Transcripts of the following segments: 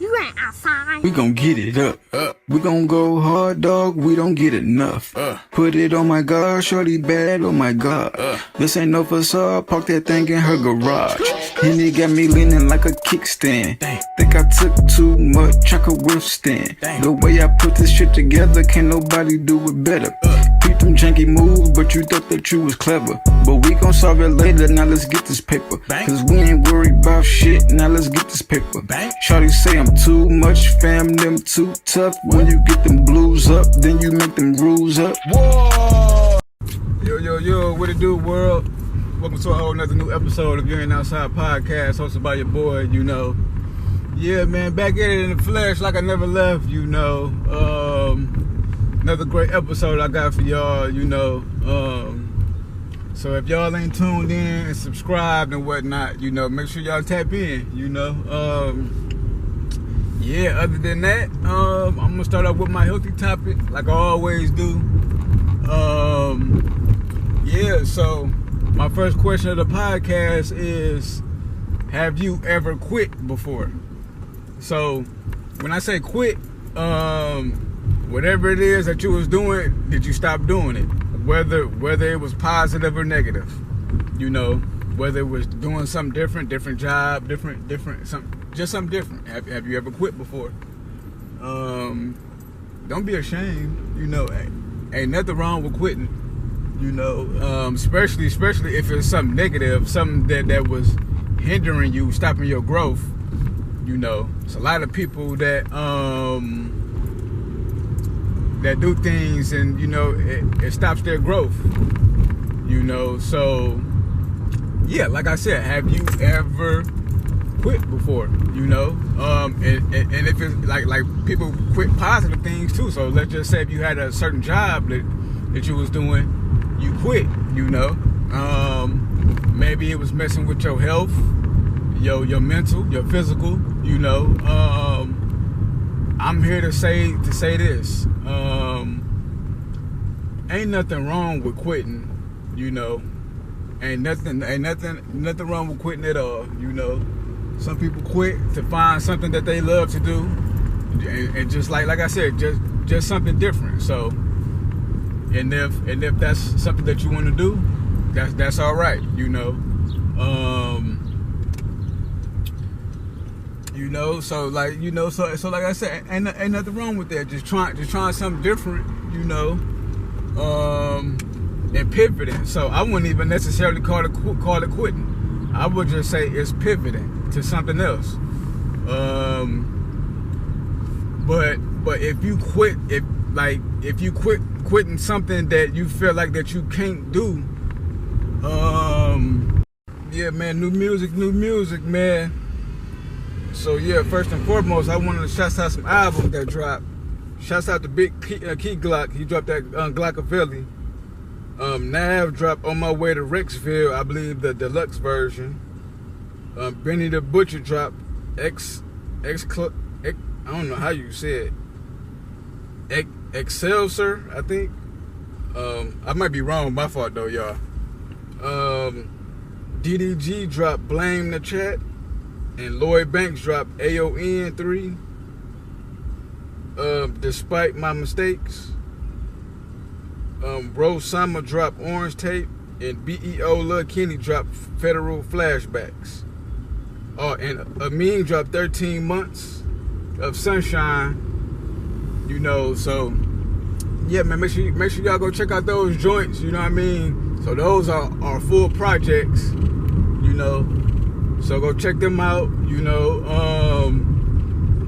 You ain't outside. We gon' get it up. We gon' go hard, dog. We don't get enough. Put it on my God, shorty bad. Oh my God. This ain't no facade. Park that thing in her garage. And it got me leaning like a kickstand. Think I took too much, I could withstand. The way I put this shit together, can't nobody do it better. Beat them janky moves, but you thought that you was clever. But we gon' solve it later, now let's get this paper. Cause we ain't worried about shit, now let's get this paper. Shawty say I'm too much, fam, them too tough. When you get them blues up, then you make them rules up. Whoa! Yo, what it do, world? Welcome to a whole nother new episode of You Ain't Outside Podcast, hosted by your boy, you know. Yeah, man, back at it in the flesh like I never left, you know. Another great episode I got for y'all, you know. So if y'all ain't tuned in and subscribed and whatnot, you know, make sure y'all tap in, you know. Yeah, other than that, I'm gonna start off with my healthy topic, like I always do. Yeah, so my first question of the podcast is, have you ever quit before? So when I say quit, whatever it is that you was doing, did you stop doing it? Whether it was positive or negative, you know, whether it was doing something different job, different something different. Have you ever quit before? Don't be ashamed, you know. Ain't nothing wrong with quitting, you know. Especially if it's something negative, something that was hindering you, stopping your growth. You know, it's a lot of people that do things and, you know, it stops their growth, you know. So yeah, like I said, have you ever quit before, you know? And if it's like people quit positive things too. So let's just say if you had a certain job that you was doing, you quit, you know. Maybe it was messing with your health, your mental, your physical, you know. I'm here to say this. Ain't nothing wrong with quitting, you know. Ain't nothing wrong with quitting at all, you know. Some people quit to find something that they love to do, and just like I said, just something different. So, and if that's something that you want to do, that's all right, you know. You know, so like, you know, so like I said, ain't nothing wrong with that. Just trying something different, you know, and pivoting. So I wouldn't even necessarily call it quitting. I would just say it's pivoting to something else. But if you quit, quitting something that you feel like that you can't do, yeah, man, new music, man. So yeah, first and foremost, I wanted to shout out some albums that dropped. Shouts out to Big Key Glock. He dropped that Glockavelli. Nav dropped On My Way to Rexville, I believe the deluxe version. Benny the Butcher dropped I don't know how you say it. Excelsior, I think. I might be wrong, my fault though, y'all. DDG dropped Blame the Chat. And Lloyd Banks dropped AON 3. Despite My Mistakes. Rose Sama dropped Orange Tape. And BEO Lil Kenny dropped Federal Flashbacks. And Amin dropped 13 Months of Sunshine. You know, so yeah, man, make sure y'all go check out those joints, you know what I mean? So those are full projects, you know. So go check them out, you know.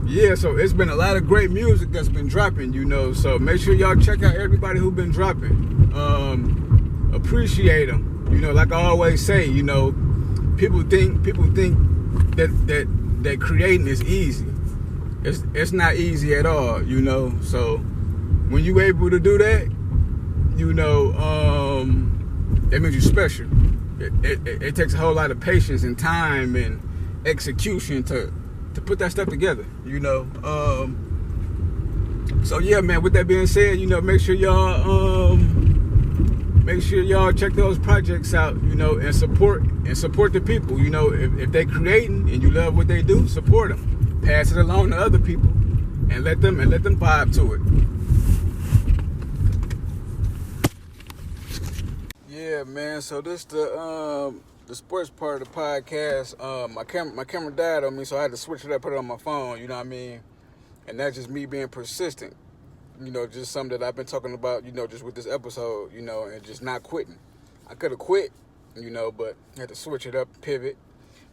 Yeah, so it's been a lot of great music that's been dropping, you know. So make sure y'all check out everybody who's been dropping. Appreciate them, you know. Like I always say, you know, people think that creating is easy. It's not easy at all, you know. So when you able to do that, you know, that means you're special. It takes a whole lot of patience and time and execution to put that stuff together, you know. So yeah, man, with that being said, you know, make sure y'all check those projects out, you know, and support the people, you know. If they creating and you love what they do, support them, pass it along to other people, and let them vibe to it. Yeah, man. So this the sports part of the podcast. My camera died on me, so I had to switch it up, put it on my phone. You know what I mean? And that's just me being persistent. You know, just something that I've been talking about. You know, just with this episode. You know, and just not quitting. I could have quit. You know, but I had to switch it up, pivot.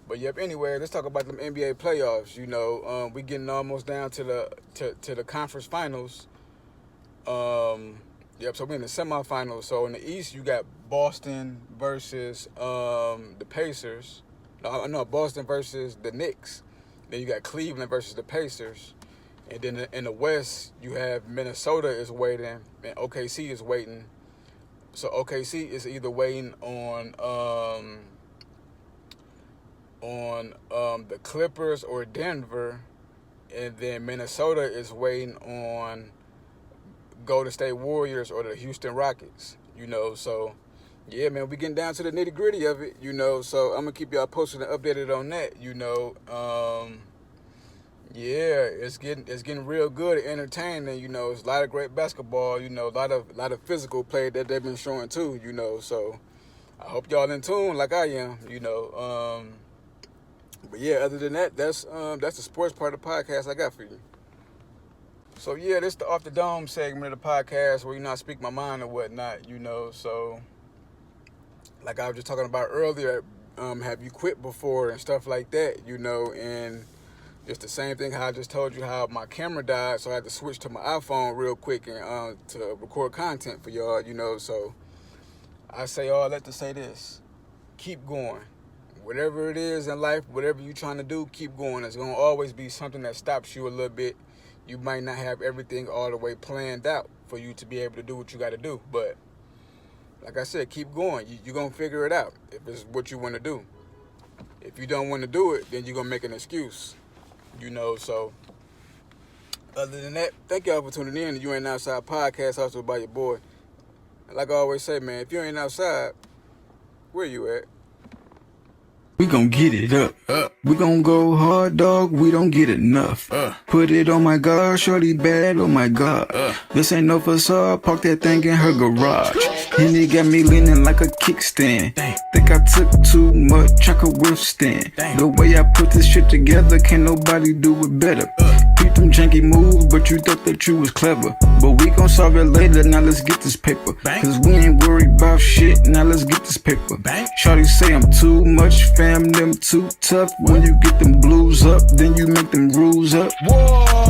But yep. Anyway, let's talk about them NBA playoffs. You know, we getting almost down to the conference finals. Yep. So we're in the semifinals. So in the East, you got Boston versus the Pacers. No, Boston versus the Knicks. Then you got Cleveland versus the Pacers. And then in the West, you have Minnesota is waiting and OKC is waiting. So OKC is either waiting on the Clippers or Denver, and then Minnesota is waiting on Golden State Warriors or the Houston Rockets. You know, so yeah, man, we getting down to the nitty gritty of it. You know, so I'm gonna keep y'all posted and updated on that. You know, yeah, it's getting real good and entertaining. You know, it's a lot of great basketball. You know, a lot of physical play that they've been showing too. You know, so I hope y'all in tune like I am. You know, but yeah, other than that, that's the sports part of the podcast I got for you. So yeah, this is the Off the Dome segment of the podcast where, you know, I speak my mind or whatnot. You know, so like I was just talking about earlier, have you quit before and stuff like that? You know, and it's the same thing how I just told you how my camera died, so I had to switch to my iPhone real quick and to record content for y'all, you know. So I say all that to say this: keep going. Whatever it is in life, whatever you're trying to do, keep going. There's gonna always be something that stops you a little bit. You might not have everything all the way planned out for you to be able to do what you got to do, but like I said, keep going. You're gonna figure it out if it's what you want to do. If you don't want to do it, then you're gonna make an excuse. You know, so other than that, thank y'all for tuning in to You Ain't Outside podcast, hosted by your boy. And like I always say, man, if you ain't outside, where you at? We gon' get it up. We gon' go hard, dog. We don't get enough. Put it on my God, shorty bad. Oh my God. This ain't no facade. Park that thing in her garage. And it got me leaning like a kickstand. Think I took too much, I could withstand. The way I put this shit together, can't nobody do it better. Beat them janky moves, but you thought that you was clever. But we gon' solve it later, now let's get this paper. Cause we ain't worried about shit, now let's get this paper. Shawty say I'm too much, fam, them too tough. When you get them blues up, then you make them rules up. Whoa.